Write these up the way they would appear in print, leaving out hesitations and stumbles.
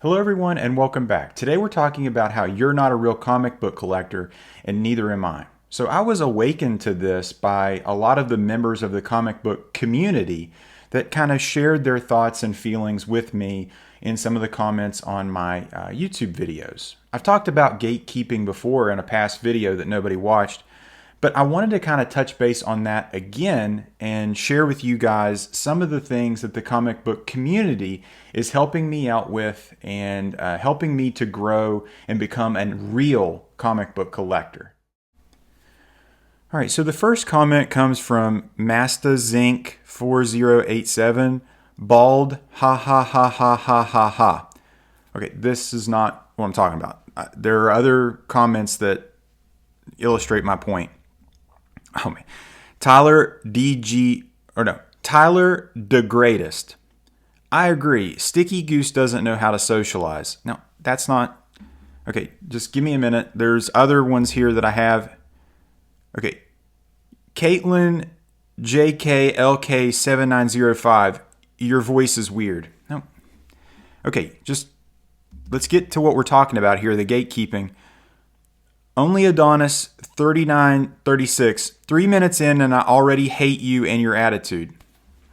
Hello everyone and welcome back. Today we're talking about how you're not a real comic book collector and neither am I. So I was awakened to this by a lot of the members of the comic book community that kind of shared their thoughts and feelings with me in some of the comments on my YouTube videos. I've talked about gatekeeping before in a past video that nobody watched, but I wanted to kind of touch base on that again and share with you guys some of the things that the comic book community is helping me out with and helping me to grow and become a real comic book collector. All right, so the first comment comes from MastaZinc4087, bald, ha ha ha ha ha ha ha. Okay, this is not what I'm talking about. There are other comments that illustrate my point. Oh man, Tyler the Greatest. I agree. Sticky Goose doesn't know how to socialize. No, that's not. Okay, just give me a minute. There's other ones here that I have. Okay, Caitlin JKLK7905. Your voice is weird. No. Okay, just let's get to what we're talking about here. The gatekeeping. Only Adonis 3936. 3 minutes in and I already hate you and your attitude.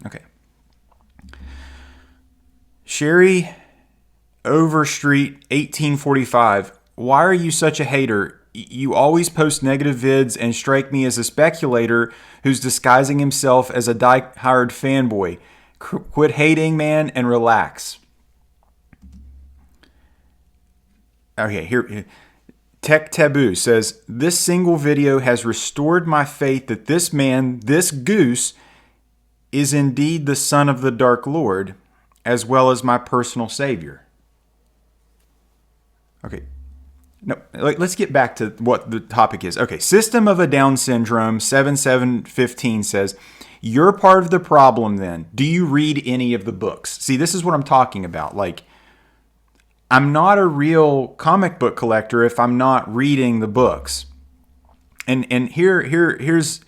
Okay. Sherry Overstreet 1845. Why are you such a hater? You always post negative vids and strike me as a speculator who's disguising himself as a die-hard fanboy. Quit hating, man, and relax. Okay, here. Tech Taboo says, this single video has restored my faith that this man, this goose, is indeed the son of the Dark Lord, as well as my personal savior. Okay. No, let's get back to what the topic is. Okay, System of a Down Syndrome 7715 says, you're part of the problem then. Do you read any of the books? See, this is what I'm talking about. Like, I'm not a real comic book collector if I'm not reading the books. And here's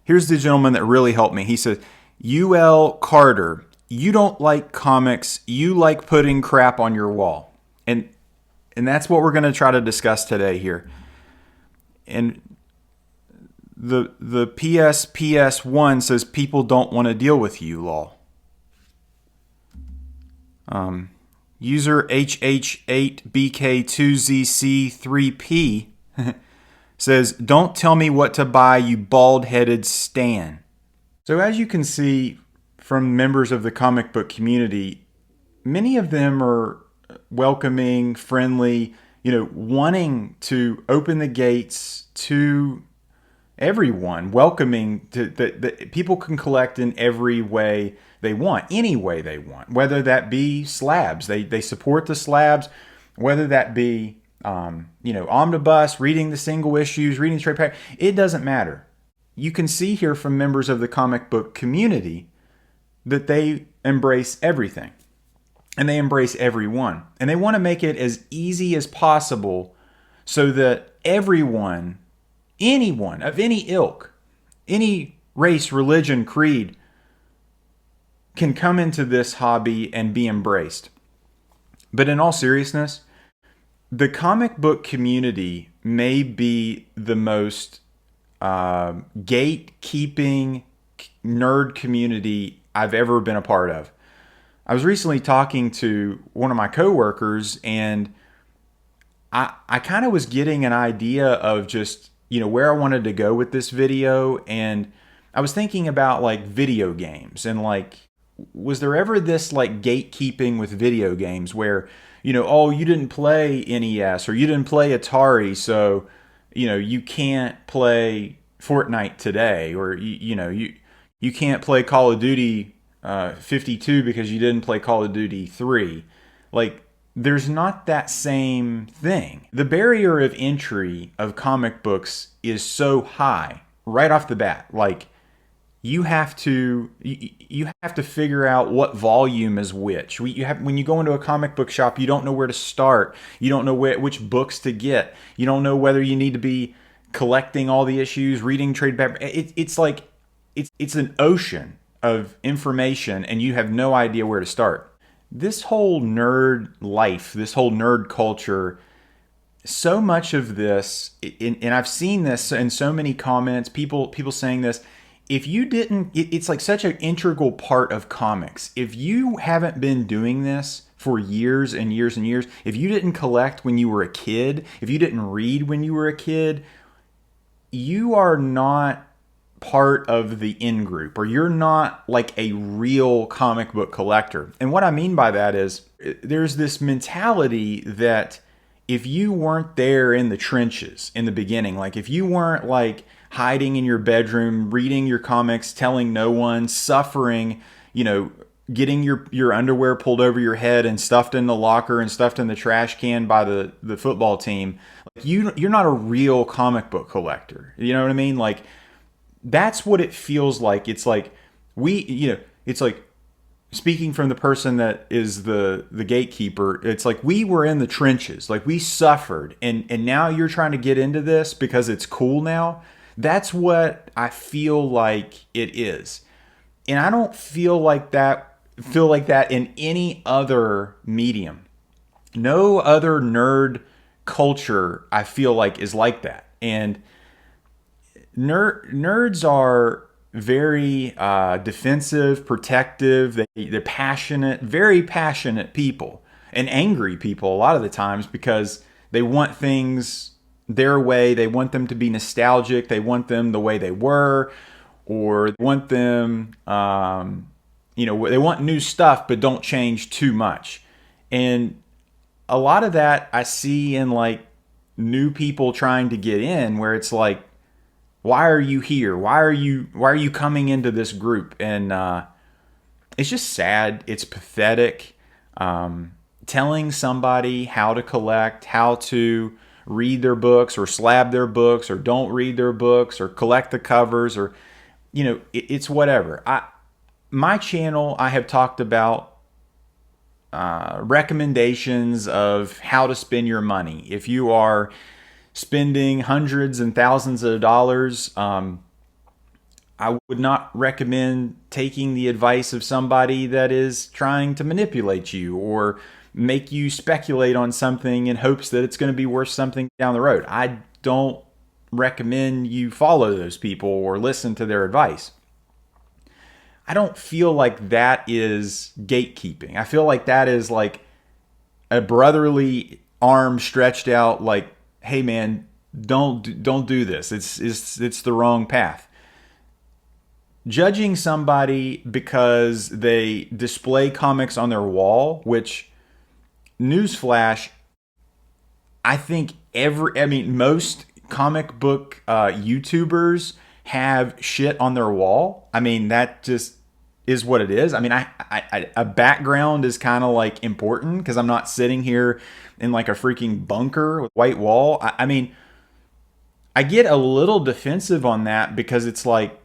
the gentleman that really helped me. He says, UL Carter, you don't like comics, you like putting crap on your wall. And that's what we're going to try to discuss today here. And the PSPS1 says people don't want to deal with you, lol. User HH8BK2ZC3P says, don't tell me what to buy, you bald-headed stan. So as you can see from members of the comic book community, many of them are welcoming, friendly, wanting to open the gates to everyone, welcoming that people can collect in every way they want, any way they want, whether that be slabs. They support the slabs, whether that be, omnibus, reading the single issues, reading the trade pack. It doesn't matter. You can see here from members of the comic book community that they embrace everything and they embrace everyone. And they want to make it as easy as possible so that everyone, anyone of any ilk, any race, religion, creed, can come into this hobby and be embraced. But in all seriousness, the comic book community may be the most gatekeeping nerd community I've ever been a part of. I was recently talking to one of my coworkers, and I kind of was getting an idea of just, where I wanted to go with this video. And I was thinking about like video games and like, was there ever this like gatekeeping with video games where, oh, you didn't play NES or you didn't play Atari, so, you can't play Fortnite today, or, you can't play Call of Duty 52 because you didn't play Call of Duty 3. Like, there's not that same thing. The barrier of entry of comic books is so high right off the bat. Like, you have to figure out what volume is which. When you go into a comic book shop, you don't know where to start. You don't know which books to get. You don't know whether you need to be collecting all the issues, reading trade paperback. It's an ocean of information, and you have no idea where to start. this whole nerd life, this whole nerd culture, so much of this, and I've seen this in so many comments, people saying this. If you didn't, it's like such an integral part of comics. If you haven't been doing this for years and years and years, if you didn't collect when you were a kid, if you didn't read when you were a kid, you are not part of the in group, or you're not like a real comic book collector. And what I mean by that is there's this mentality that if you weren't there in the trenches in the beginning, like if you weren't like hiding in your bedroom, reading your comics, telling no one, suffering, getting your underwear pulled over your head and stuffed in the locker and stuffed in the trash can by the football team, like you're not a real comic book collector. You know what I mean? Like that's what it feels like. It's like it's like, speaking from the person that is the gatekeeper, it's like we were in the trenches, like we suffered, and now you're trying to get into this because it's cool now. That's what I feel like it is. And I don't feel like that in any other medium. No other nerd culture I feel like is like that. And nerds are very defensive, protective. They're passionate, very passionate people, and angry people a lot of the times because they want things their way. They want them to be nostalgic. They want them the way they were, or they want them, they want new stuff, but don't change too much. And a lot of that I see in like new people trying to get in, where it's like, why are you here? Why are you coming into this group? And it's just sad. It's pathetic. Telling somebody how to collect, how to read their books or slab their books or don't read their books or collect the covers, or it's whatever. My channel, I have talked about recommendations of how to spend your money. If you are spending hundreds and thousands of dollars, I would not recommend taking the advice of somebody that is trying to manipulate you or make you speculate on something in hopes that it's going to be worth something down the road. I don't recommend you follow those people or listen to their advice. I don't feel like that is gatekeeping. I feel like that is like a brotherly arm stretched out, like, hey man, don't do this. It's the wrong path. Judging somebody because they display comics on their wall, which, newsflash, I think most comic book YouTubers have shit on their wall. I mean, that just is what it is. I mean, a background is kind of like important because I'm not sitting here in like a freaking bunker with white wall. I mean, I get a little defensive on that because it's like,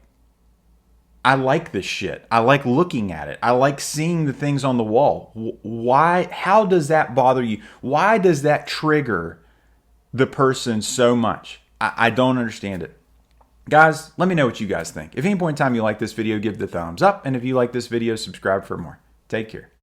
I like this shit. I like looking at it. I like seeing the things on the wall. Why? How does that bother you? Why does that trigger the person so much? I don't understand it. Guys, let me know what you guys think. If at any point in time you like this video, give the thumbs up. And if you like this video, subscribe for more. Take care.